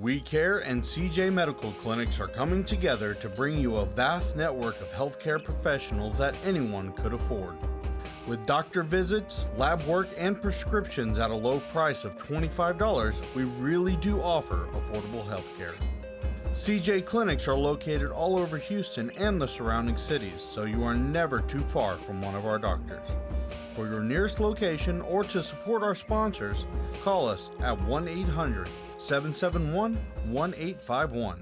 We Care and CJ Medical Clinics are coming together to bring you a vast network of healthcare professionals that anyone could afford. With doctor visits, lab work, and prescriptions at a low price of $25, we really do offer affordable healthcare. CJ Clinics are located all over Houston and the surrounding cities, so you are never too far from one of our doctors. For your nearest location or to support our sponsors, call us at 1-800-771-1851.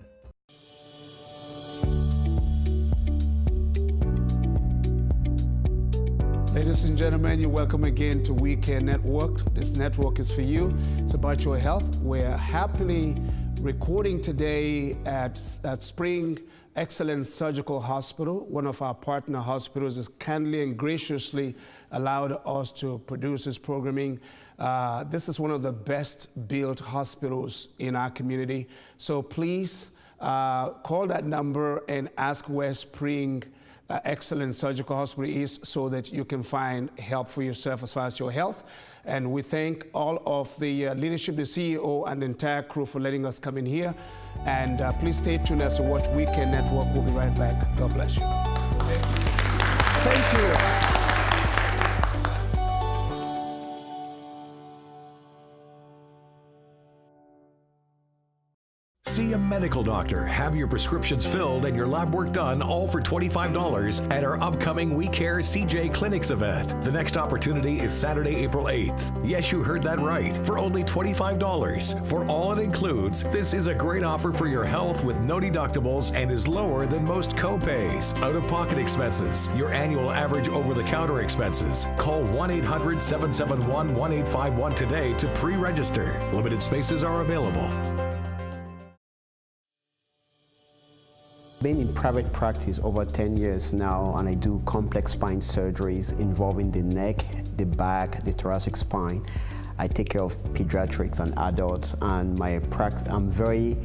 Ladies and gentlemen, you're welcome again to We Care Network. This network is for you. It's about your health. We're happily recording today at Spring Excellence Surgical Hospital. One of our partner hospitals has kindly and graciously allowed us to produce this programming. This is one of the best built hospitals in our community. So please call that number and ask where Spring Excellence Surgical Hospital is so that you can find help for yourself as far as your health. And we thank all of the leadership, the CEO, and the entire crew for letting us come in here. And please stay tuned as to watch We Care Network. We'll be right back. God bless you. Thank you. See a medical doctor, have your prescriptions filled and your lab work done, all for $25 at our upcoming We Care CJ Clinics event. The next opportunity is Saturday, April 8th. Yes, you heard that right. For only $25. For all it includes, this is a great offer for your health with no deductibles and is lower than most co-pays, out-of-pocket expenses, your annual average over-the-counter expenses. Call 1-800-771-1851 today to pre-register. Limited spaces are available. Been in private practice over 10 years now, and I do complex spine surgeries involving the neck, the back, the thoracic spine. I take care of pediatrics and adults, and I'm very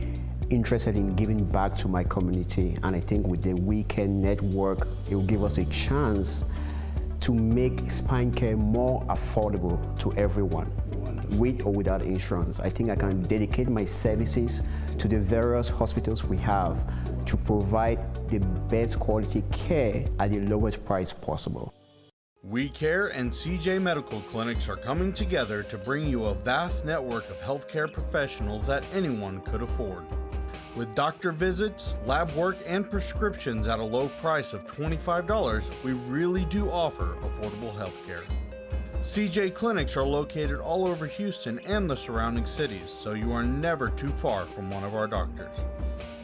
interested in giving back to my community, and I think with the We Care Network, it will give us a chance to make spine care more affordable to everyone, with or without insurance. I think I can dedicate my services to the various hospitals we have to provide the best quality care at the lowest price possible. We Care and CJ Medical Clinics are coming together to bring you a vast network of healthcare professionals that anyone could afford. With doctor visits, lab work, and prescriptions at a low price of $25, we really do offer affordable healthcare. CJ Clinics are located all over Houston and the surrounding cities, so you are never too far from one of our doctors.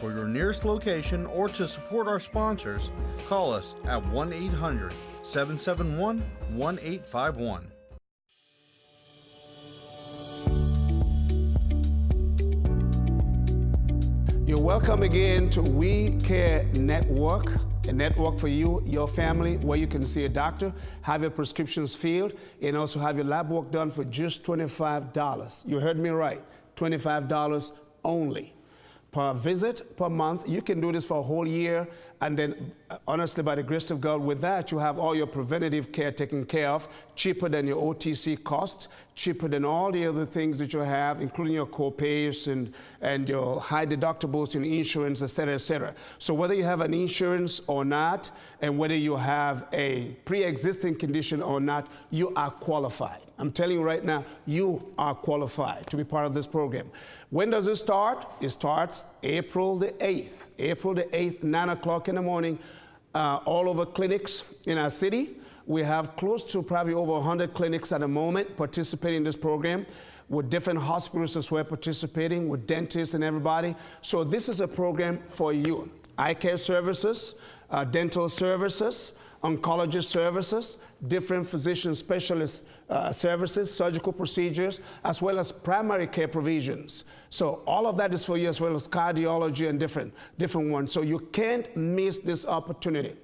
For your nearest location or to support our sponsors, call us at 1-800-771-1851. You're welcome again to We Care Network, a network for you, your family, where you can see a doctor, have your prescriptions filled, and also have your lab work done for just $25. You heard me right, $25 only. Per visit, per month. You can do this for a whole year, and then honestly, by the grace of God, with that, you have all your preventative care taken care of, cheaper than your OTC cost, cheaper than all the other things that you have, including your co-pays and your high deductibles and insurance, et cetera, et cetera. So whether you have an insurance or not, and whether you have a pre-existing condition or not, you are qualified. I'm telling you right now, you are qualified to be part of this program. When does it start? It starts April the 8th. April the 8th, 9 o'clock in the morning, all over clinics in our city. We have close to probably over 100 clinics at the moment participating in this program, with different hospitals as well participating, with dentists and everybody. So this is a program for you. Eye care services, dental services, oncology services, different physician specialist services, surgical procedures, as well as primary care provisions. So all of that is for you, as well as cardiology and different ones. So you can't miss this opportunity.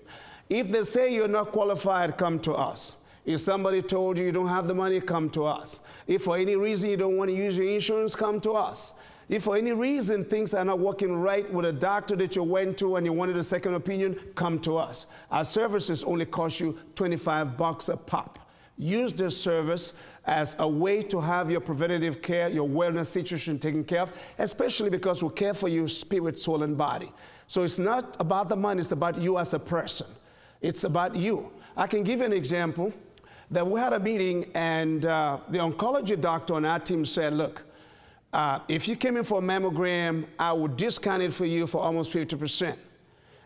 If they say you're not qualified, come to us. If somebody told you you don't have the money, come to us. If for any reason you don't want to use your insurance, come to us. If for any reason things are not working right with a doctor that you went to and you wanted a second opinion, come to us. Our services only cost you $25 a pop. Use this service as a way to have your preventative care, your wellness situation taken care of, especially because we care for you spirit, soul, and body. So it's not about the money, it's about you as a person. It's about you. I can give you an example that we had a meeting and the oncology doctor on our team said, look, if you came in for a mammogram, I would discount it for you for almost 50%.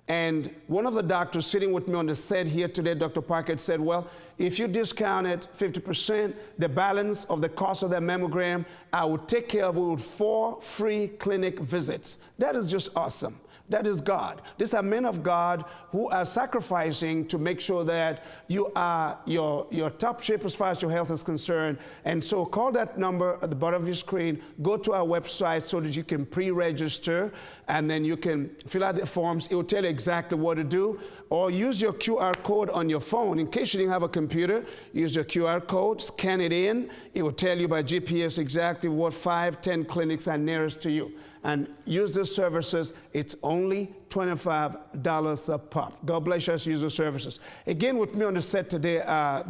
And one of the doctors sitting with me on the set here today, Dr. Parker, said, well, if you discount it 50%, the balance of the cost of that mammogram, I would take care of it with 4 free clinic visits. That is just awesome. That is God. These are men of God who are sacrificing to make sure that you are your top shape as far as your health is concerned. And so call that number at the bottom of your screen. Go to our website so that you can pre-register, and then you can fill out the forms. It will tell you exactly what to do. Or use your QR code on your phone. In case you didn't have a computer, use your QR code, scan it in. It will tell you by GPS exactly what 5, 10 clinics are nearest to you. And use the services. It's only $25 a pop. God bless us, use the services. Again, with me on the set today,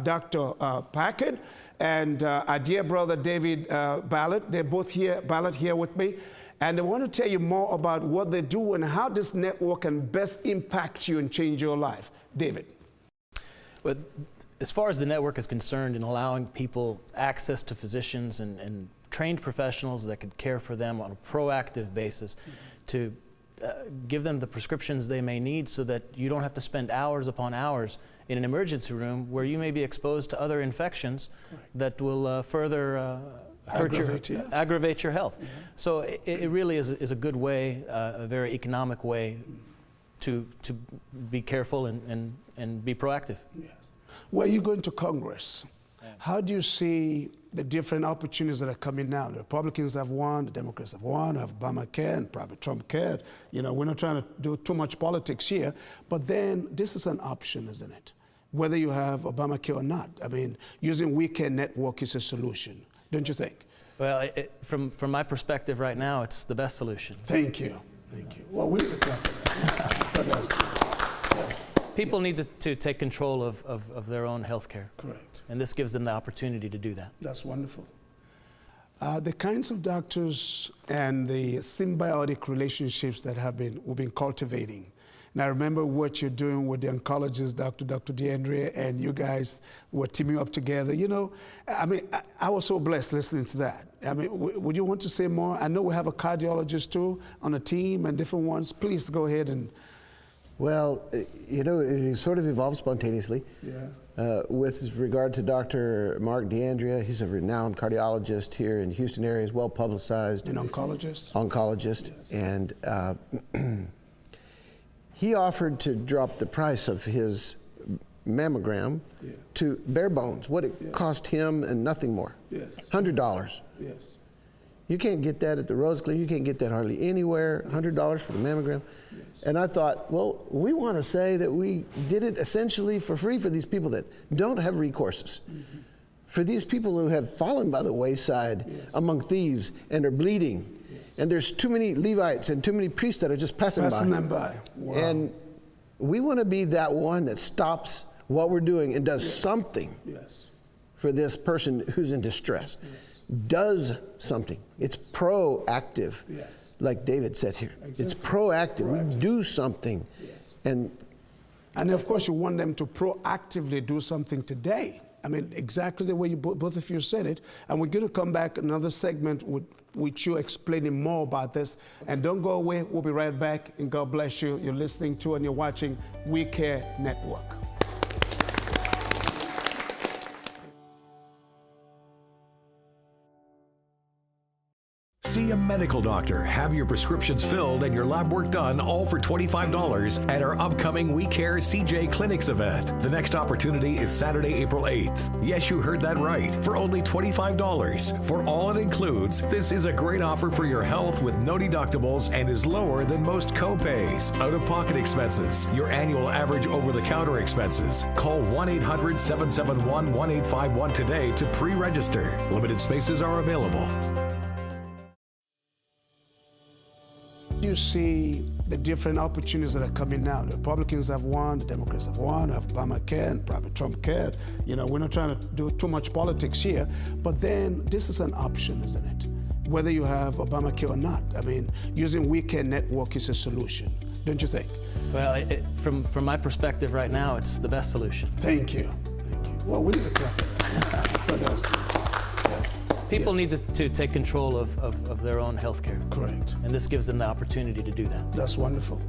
Dr. Packard and our dear brother David Ballard. They're both here, Ballard here with me. And I want to tell you more about what they do and how this network can best impact you and change your life. David. Well, as far as the network is concerned in allowing people access to physicians and trained professionals that could care for them on a proactive basis to give them the prescriptions they may need so that you don't have to spend hours upon hours in an emergency room where you may be exposed to other infections that will further aggravate your health. So it really is a good way, a very economic way to be careful and be proactive. Yes. Well, you're going to Congress. How do you see the different opportunities that are coming now? The Republicans have won, the Democrats have won, have Obamacare and probably Trump care. You know, we're not trying to do too much politics here, but then this is an option, isn't it? Whether you have Obamacare or not. I mean, using We Care Network is a solution, don't you think? Well, from my perspective right now, it's the best solution. Thank you. Thank you. Well, we need to clap for that. Yes. People need to take control of their own health care. Correct. And this gives them the opportunity to do that. That's wonderful. The kinds of doctors and the symbiotic relationships that we've been cultivating. And I remember what you're doing with the oncologist, Dr. DeAndrea, and you guys were teaming up together. You know, I mean, I was so blessed listening to that. I mean, would you want to say more? I know we have a cardiologist too on a team and different ones. Please go ahead and. Well, you know, it sort of evolved spontaneously. Yeah. With regard to Dr. Mark DeAndrea, he's a renowned cardiologist here in Houston area, is well publicized. An oncologist? Oncologist. Yes. And he offered to drop the price of his mammogram to bare bones, what it cost him and nothing more. Yes. $100. Yes. You can't get that at the Rose Clinic. You can't get that hardly anywhere. $100 for the mammogram. Yes. And I thought, well, we want to say that we did it essentially for free for these people that don't have recourses. Mm-hmm. For these people who have fallen by the wayside among thieves and are bleeding. Yes. And there's too many Levites and too many priests that are just passing them by. Wow. And we want to be that one that stops what we're doing and does something for this person who's in distress. Yes. Does something. It's proactive, like David said here. Exactly. It's proactive. We do something. Yes. And of course, you want them to proactively do something today. I mean, exactly the way you both of you said it. And we're going to come back another segment with you explaining more about this. And don't go away. We'll be right back. And God bless you. You're listening to and you're watching We Care Network. See a medical doctor, have your prescriptions filled, and your lab work done, all for $25 at our upcoming We Care CJ Clinics event. The next opportunity is Saturday, April 8th. Yes, you heard that right. For only $25. For all it includes, this is a great offer for your health with no deductibles and is lower than most co-pays, out-of-pocket expenses, your annual average over-the-counter expenses. Call 1-800-771-1851 today to pre-register. Limited spaces are available. You see the different opportunities that are coming now. The Republicans have won, the Democrats have won, have Obamacare and probably Trump care. You know, we're not trying to do too much politics here, but then this is an option, isn't it? Whether you have Obamacare or not. I mean, using We Care Network is a solution, don't you think? Well, from my perspective right now, it's the best solution. Thank you. Thank you. Well, we need to clap for that. Yes. People need to take control of their own health care. Correct. And this gives them the opportunity to do that. That's wonderful.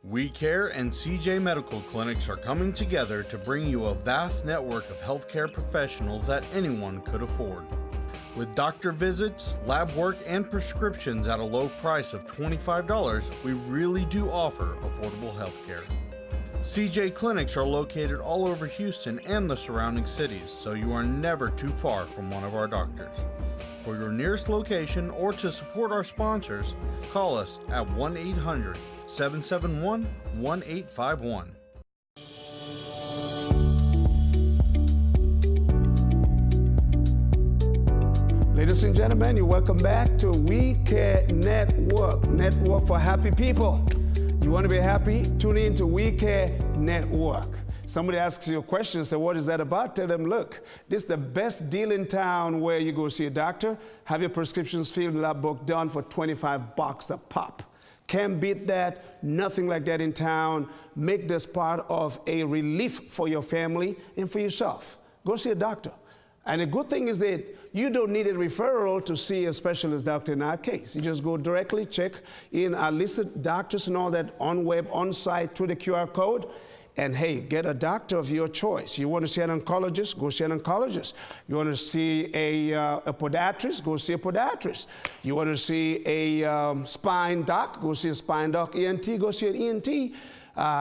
We Care and CJ Medical Clinics are coming together to bring you a vast network of healthcare professionals that anyone could afford. With doctor visits, lab work, and prescriptions at a low price of $25, we really do offer affordable healthcare. CJ Clinics are located all over Houston and the surrounding cities, so you are never too far from one of our doctors. For your nearest location or to support our sponsors, call us at 1-800-771-1851. Ladies and gentlemen, you're welcome back to We Care Network, network for happy people. You want to be happy? Tune in to We Care Network. Somebody asks you a question and say, what is that about? Tell them, look, this is the best deal in town where you go see a doctor, have your prescriptions filled, lab book done for $25 a pop. Can't beat that, nothing like that in town. Make this part of a relief for your family and for yourself. Go see a doctor. And the good thing is that you don't need a referral to see a specialist doctor in our case. You just go directly, check in our listed doctors and all that on web, on site, through the QR code, and hey, get a doctor of your choice. You want to see an oncologist? Go see an oncologist. You want to see a podiatrist? Go see a podiatrist. You want to see a spine doc? Go see a spine doc. ENT? Go see an ENT.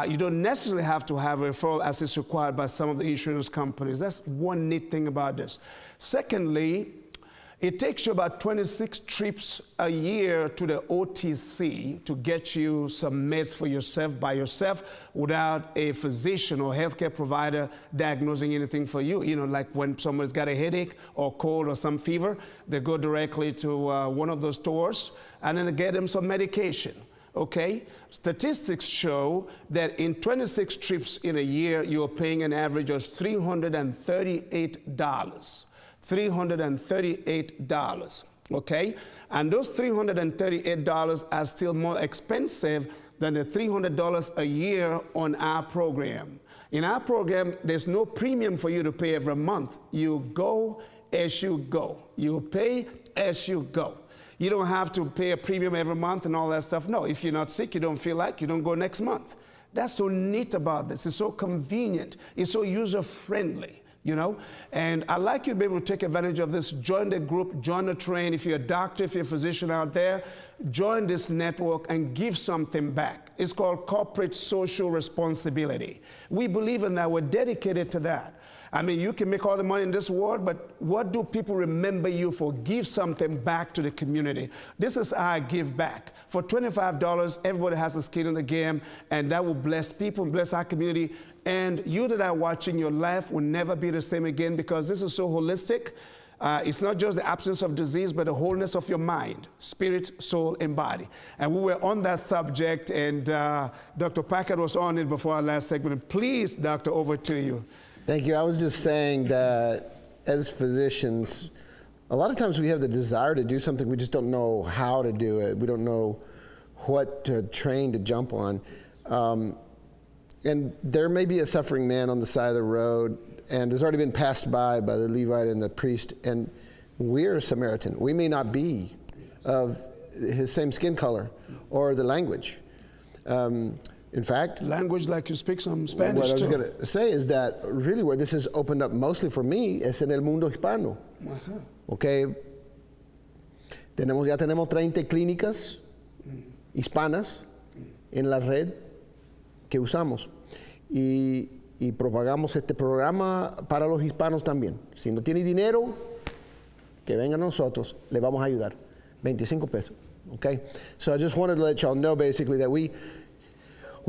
You don't necessarily have to have a referral as is required by some of the insurance companies. That's one neat thing about this. Secondly, it takes you about 26 trips a year to the OTC to get you some meds for yourself by yourself without a physician or healthcare provider diagnosing anything for you. You know, like when someone's got a headache or cold or some fever, they go directly to one of those stores and then they get them some medication. Okay? Statistics show that in 26 trips in a year, you're paying an average of $338. $338, okay? And those $338 are still more expensive than the $300 a year on our program. In our program, there's no premium for you to pay every month. You go as you go. You pay as you go. You don't have to pay a premium every month and all that stuff. No, if you're not sick, you don't feel like, you don't go next month. That's so neat about this. It's so convenient. It's so user-friendly. You know, and I'd like you to be able to take advantage of this. Join the group, join the train. If you're a doctor, if you're a physician out there, join this network and give something back. It's called corporate social responsibility. We believe in that. We're dedicated to that. I mean, you can make all the money in this world, but what do people remember you for? Give something back to the community. This is how I give back. For $25, everybody has a skin in the game, and that will bless people, bless our community. And you that are watching, your life will never be the same again because this is so holistic. It's not just the absence of disease, but the wholeness of your mind, spirit, soul, and body. And we were on that subject, and Dr. Packard was on it before our last segment. Please, Doctor, over to you. Thank you. I was just saying that as physicians, a lot of times we have the desire to do something, we just don't know how to do it. We don't know what to train to jump on. And there may be a suffering man on the side of the road, and has already been passed by the Levite and the priest, and we're a Samaritan. We may not be of his same skin color or the language. In fact, language like you speak some Spanish what too. I was going to say is that really where this has opened up mostly for me is en el mundo hispano. Okay, ya tenemos 30 clínicas hispanas en la red que usamos y propagamos este programa para los hispanos también. Si no tiene dinero, que venga a nosotros, le vamos a ayudar. 25 pesos. Okay, so I just wanted to let y'all know basically that we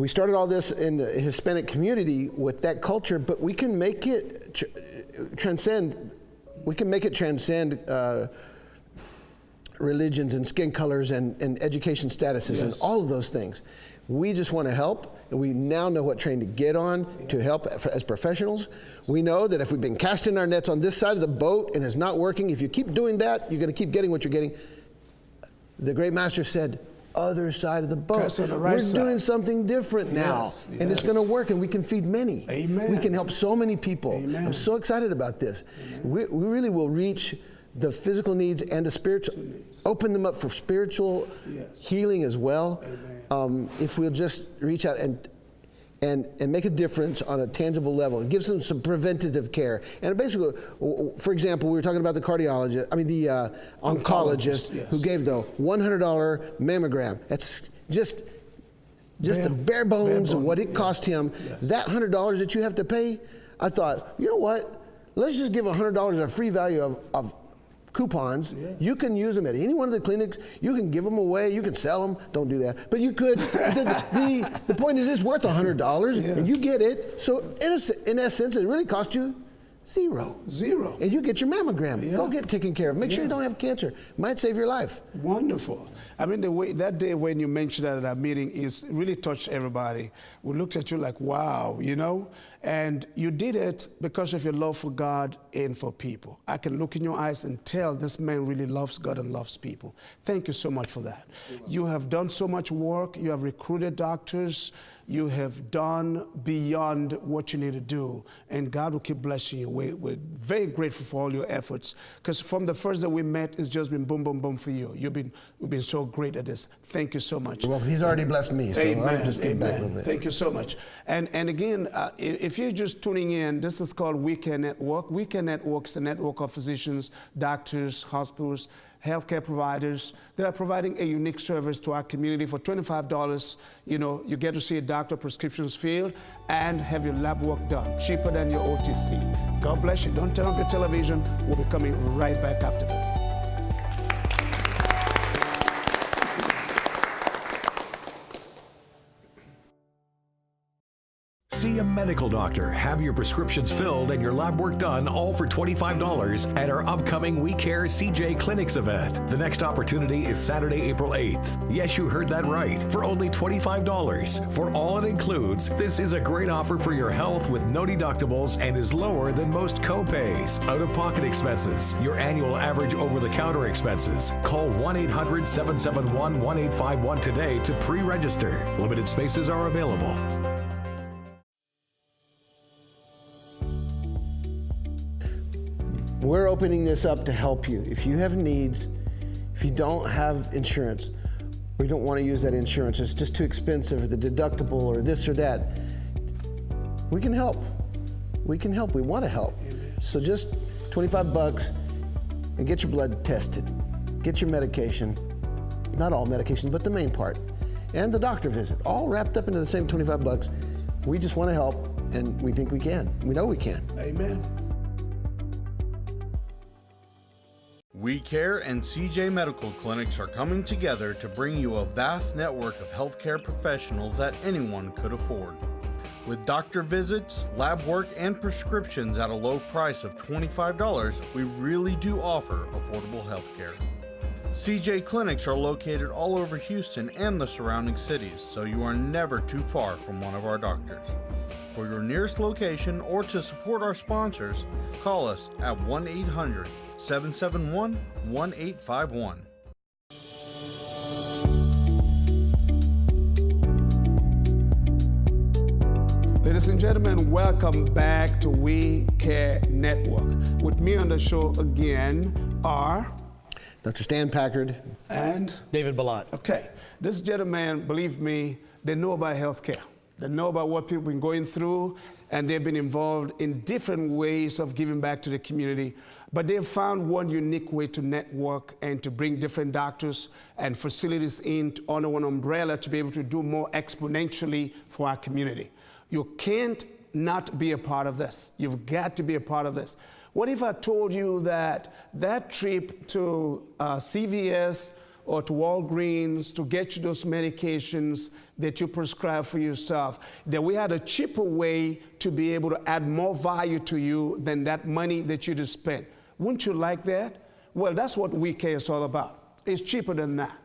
started all this in the Hispanic community with that culture, but we can make it transcend. We can make it transcend religions and skin colors and education statuses and all of those things. We just want to help, and we now know what train to get on to help as professionals. We know that if we've been casting our nets on this side of the boat and it's not working, if you keep doing that, you're going to keep getting what you're getting. The great master said, other side of the boat. We're doing something different now, and it's going to work, and we can feed many. Amen. We can help so many people. Amen. I'm so excited about this. We really will reach the physical needs and the spiritual, open them up for spiritual healing as well. If we'll just reach out and make a difference on a tangible level. It gives them some preventative care. And basically, for example, we were talking about the oncologist who gave the $100 mammogram. That's just the bare bones of what it cost him. That $100 that you have to pay, I thought, you know what? Let's just give $100 a free value of coupons. You can use them at any one of the clinics. You can give them away. You can sell them. Don't do that. But you could. The point is, it's worth $100, and you get it. So in essence, it really cost you zero. And you get your mammogram. Go get taken care of. Make sure you don't have cancer. Might save your life. Wonderful. I mean, that day when you mentioned that at our meeting is really touched everybody. We looked at you like, wow, you know? And you did it because of your love for God and for people. I can look in your eyes and tell this man really loves God and loves people. Thank you so much for that. You have done so much work. You have recruited doctors. You have done beyond what you need to do, and God will keep blessing you. We're very grateful for all your efforts, because from the first that we met, it's just been boom, boom, boom for you. You've been so great at this. Thank you so much. Well, he's already blessed me, so I'll just give back a little bit. Thank you so much. And again, if you're just tuning in, this is called We Care Network. We Care Network is a network of physicians, doctors, hospitals, healthcare providers that are providing a unique service to our community for $25. You know, you get to see a doctor, prescriptions filled, and have your lab work done, cheaper than your OTC. God bless you. Don't turn off your television. We'll be coming right back after this. See a medical doctor, have your prescriptions filled, and your lab work done, all for $25 at our upcoming We Care CJ Clinics event. The next opportunity is Saturday, April 8th. Yes, you heard that right, for only $25. For all it includes, this is a great offer for your health with no deductibles and is lower than most co-pays, out-of-pocket expenses, your annual average over-the-counter expenses. Call 1-800-771-1851 today to pre-register. Limited spaces are available. We're opening this up to help you. If you have needs, if you don't have insurance, or you don't want to use that insurance, it's just too expensive, or the deductible, or this or that, we can help. We can help. We want to help. So just $25 and get your blood tested. Get your medication. Not all medication, but the main part. And the doctor visit, all wrapped up into the same $25. We just want to help, and we think we can. We know we can. Amen. We Care and CJ Medical Clinics are coming together to bring you a vast network of healthcare professionals that anyone could afford. With doctor visits, lab work, and prescriptions at a low price of $25, we really do offer affordable healthcare. CJ Clinics are located all over Houston and the surrounding cities, so you are never too far from one of our doctors. For your nearest location or to support our sponsors, call us at 1-800-771-1851. Ladies and gentlemen, welcome back to We Care Network. With me on the show again are Dr. Stan Packard and David Ballat. Okay, this gentleman, believe me, they know about healthcare. They know about what people have been going through, and they've been involved in different ways of giving back to the community. But they've found one unique way to network and to bring different doctors and facilities in under one umbrella to be able to do more exponentially for our community. You can't not be a part of this. You've got to be a part of this. What if I told you that that trip to CVS or to Walgreens to get you those medications that you prescribe for yourself, that we had a cheaper way to be able to add more value to you than that money that you just spent? Wouldn't you like that? Well, that's what We Care is all about. It's cheaper than that.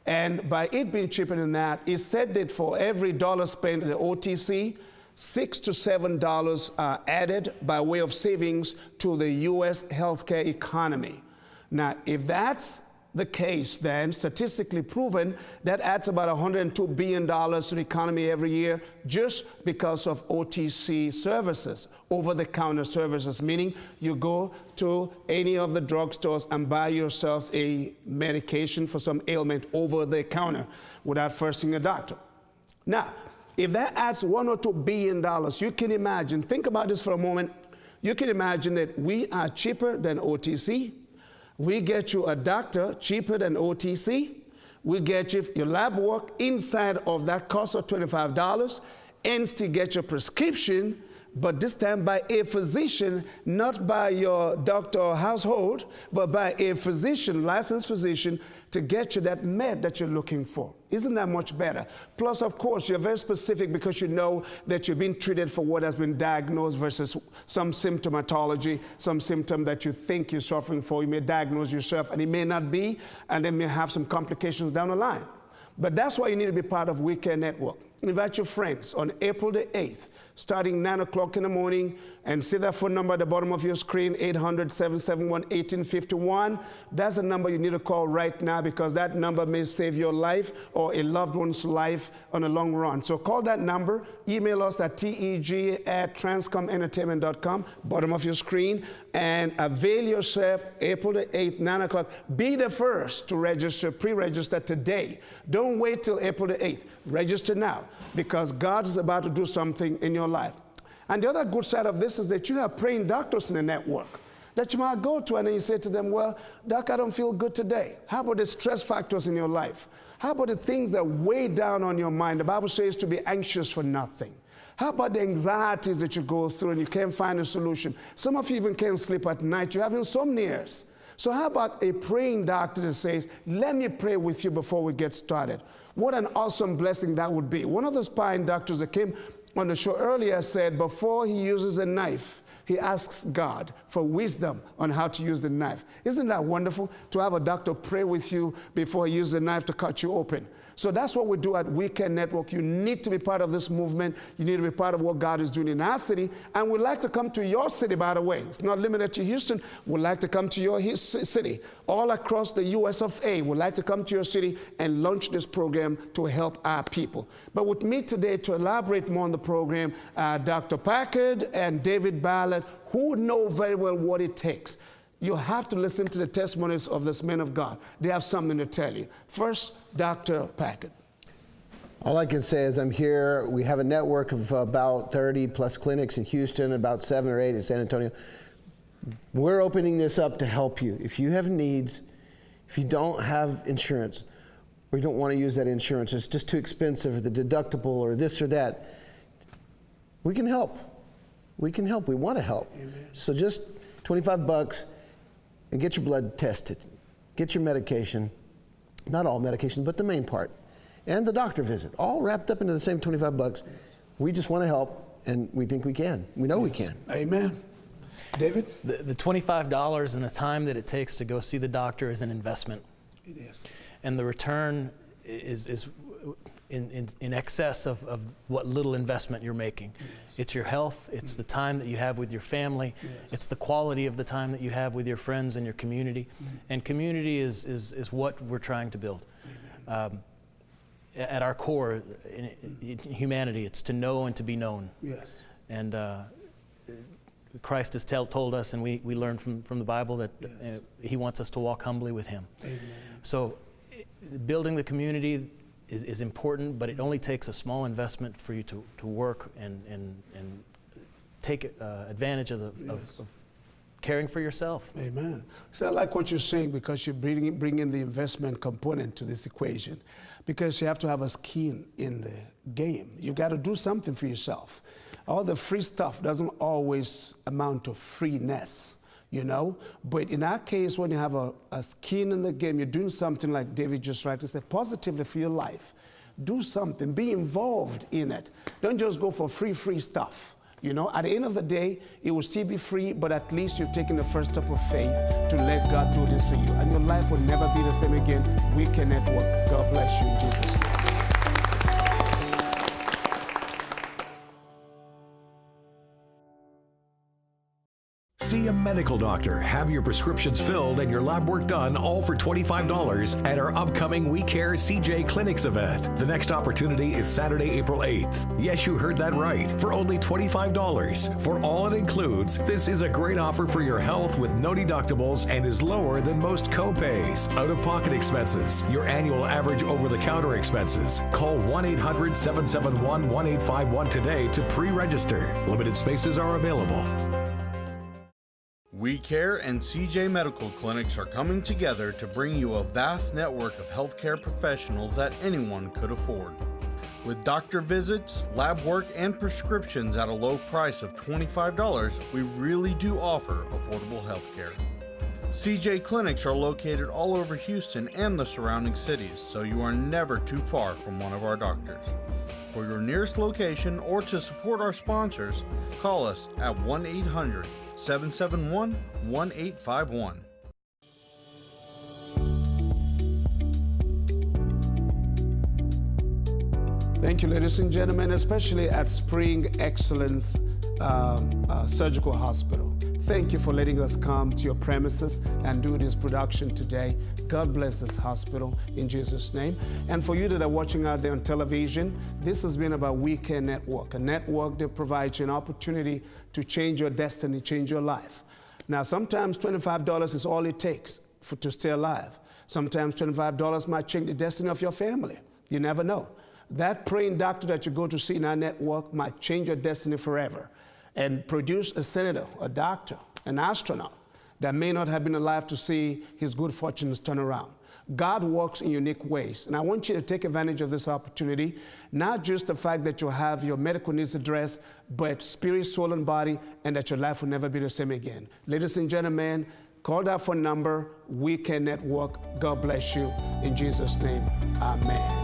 And by it being cheaper than that, it said that for every dollar spent in the OTC, $6 to $7 are added by way of savings to the U.S. healthcare economy. Now, if that's the case, then statistically proven, that adds about $102 billion to the economy every year just because of OTC services, over-the-counter services, meaning you go to any of the drugstores and buy yourself a medication for some ailment over the counter without first seeing a doctor. Now, if that adds $1 or $2 billion, you can imagine, think about this for a moment, you can imagine that we are cheaper than OTC. We get you a doctor cheaper than OTC. We get you your lab work inside of that cost of $25, and still get your prescription, but this time by a physician, not by your doctor or household, but by a physician, licensed physician, to get you that med that you're looking for. Isn't that much better? Plus, of course, you're very specific because you know that you're being treated for what has been diagnosed versus some symptomatology, some symptom that you think you're suffering for. You may diagnose yourself and it may not be, and then may have some complications down the line. But that's why you need to be part of We Care Network. Invite your friends on April the 8th, starting 9 o'clock in the morning, and see that phone number at the bottom of your screen, 800-771-1851. That's the number you need to call right now, because that number may save your life or a loved one's life on the long run. So call that number, email us at teg@transcomentertainment.com, bottom of your screen, and avail yourself April the 8th, 9 o'clock. Be the first to register, pre-register today. Don't wait till April the 8th. Register now, because God is about to do something in your life. And the other good side of this is that you have praying doctors in the network that you might go to, and then you say to them, well, doc, I don't feel good today. How about the stress factors in your life? How about the things that weigh down on your mind? The Bible says to be anxious for nothing. How about the anxieties that you go through and you can't find a solution? Some of you even can't sleep at night. You have insomnias. So how about a praying doctor that says, let me pray with you before we get started? What an awesome blessing that would be. One of the spine doctors that came on the show earlier said before he uses a knife, he asks God for wisdom on how to use the knife. Isn't that wonderful to have a doctor pray with you before he uses the knife to cut you open? So that's what we do at We Care Network. You need to be part of this movement. You need to be part of what God is doing in our city. And we'd like to come to your city, by the way. It's not limited to Houston. We'd like to come to your city. All across the US of A, we'd like to come to your city and launch this program to help our people. But with me today to elaborate more on the program, Dr. Packard and David Ballard, who know very well what it takes. You have to listen to the testimonies of this men of God. They have something to tell you. First, Dr. Packard. All I can say is I'm here. We have a network of about 30 plus clinics in Houston, about 7 or 8 in San Antonio. We're opening this up to help you. If you have needs, if you don't have insurance, or you don't want to use that insurance, it's just too expensive, or the deductible, or this or that, we can help. We can help. We want to help. Amen. So just $25. And get your blood tested, get your medication, not all medication, but the main part, and the doctor visit, all wrapped up into the same $25. We just want to help, and we think we can. We know we can. Amen. David? The $25 and the time that it takes to go see the doctor is an investment. It is. And the return is in excess of what little investment you're making. Yes. It's your health, it's the time that you have with your family, yes. It's the quality of the time that you have with your friends and your community. And community is what we're trying to build. At our core, in humanity, it's to know and to be known. Yes. And Christ has told us, and we learn from the Bible that yes. He wants us to walk humbly with Him. Amen. So building the community is important, but it only takes a small investment for you to work and take advantage of caring for yourself. Amen. So I like what you're saying, because you're bringing the investment component to this equation, because you have to have a skin in the game. You've got to do something for yourself. All the free stuff doesn't always amount to freeness. You know, but in our case, when you have a skin in the game, you're doing something like David just rightly said, positively for your life. Do something, be involved in it. Don't just go for free stuff. You know, at the end of the day, it will still be free, but at least you've taken the first step of faith to let God do this for you. And your life will never be the same again. We Care Network. God bless you in Jesus' name. See a medical doctor, have your prescriptions filled, and your lab work done, all for $25 at our upcoming We Care CJ Clinics event. The next opportunity is Saturday, April 8th. Yes, you heard that right. For only $25. For all it includes, this is a great offer for your health with no deductibles and is lower than most co-pays, out-of-pocket expenses, your annual average over-the-counter expenses. Call 1-800-771-1851 today to pre-register. Limited spaces are available. We Care and CJ Medical Clinics are coming together to bring you a vast network of healthcare professionals that anyone could afford. With doctor visits, lab work, and prescriptions at a low price of $25, we really do offer affordable healthcare. CJ Clinics are located all over Houston and the surrounding cities, so you are never too far from one of our doctors. For your nearest location or to support our sponsors, call us at 1-800-771-1851. Thank you, ladies and gentlemen, especially at Spring Excellence Surgical Hospital. Thank you for letting us come to your premises and do this production today. God bless this hospital in Jesus' name. And for you that are watching out there on television, this has been about We Care Network, a network that provides you an opportunity to change your destiny, change your life. Now, sometimes $25 is all it takes to stay alive. Sometimes $25 might change the destiny of your family. You never know. That praying doctor that you go to see in our network might change your destiny forever and produce a senator, a doctor, an astronaut that may not have been alive to see his good fortunes turn around. God works in unique ways, and I want you to take advantage of this opportunity, not just the fact that you'll have your medical needs addressed, but spirit, soul, and body, and that your life will never be the same again. Ladies and gentlemen, call that phone number, We Care Network. God bless you. In Jesus' name, amen.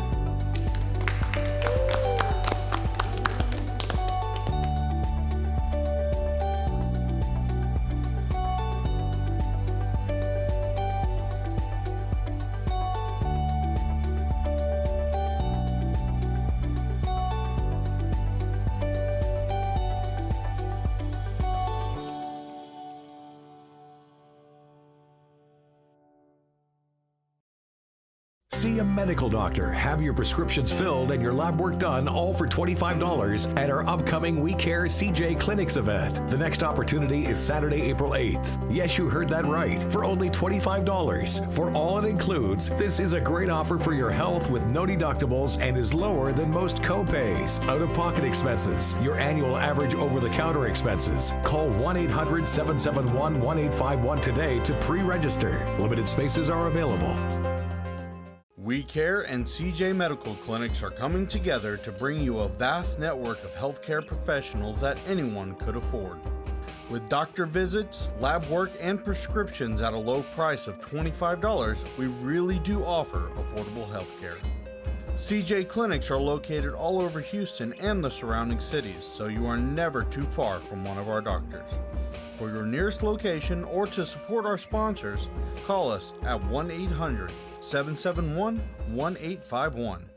See a medical doctor, have your prescriptions filled, and your lab work done, all for $25 at our upcoming We Care CJ Clinics event. The next opportunity is Saturday, April 8th. Yes, you heard that right. For only $25. For all it includes, this is a great offer for your health with no deductibles and is lower than most co-pays, out-of-pocket expenses, your annual average over-the-counter expenses. Call 1-800-771-1851 today to pre-register. Limited spaces are available. We Care and CJ Medical Clinics are coming together to bring you a vast network of healthcare professionals that anyone could afford. With doctor visits, lab work, and prescriptions at a low price of $25, we really do offer affordable healthcare. CJ Clinics are located all over Houston and the surrounding cities, so you are never too far from one of our doctors. For your nearest location or to support our sponsors, call us at 1-800-771-1851.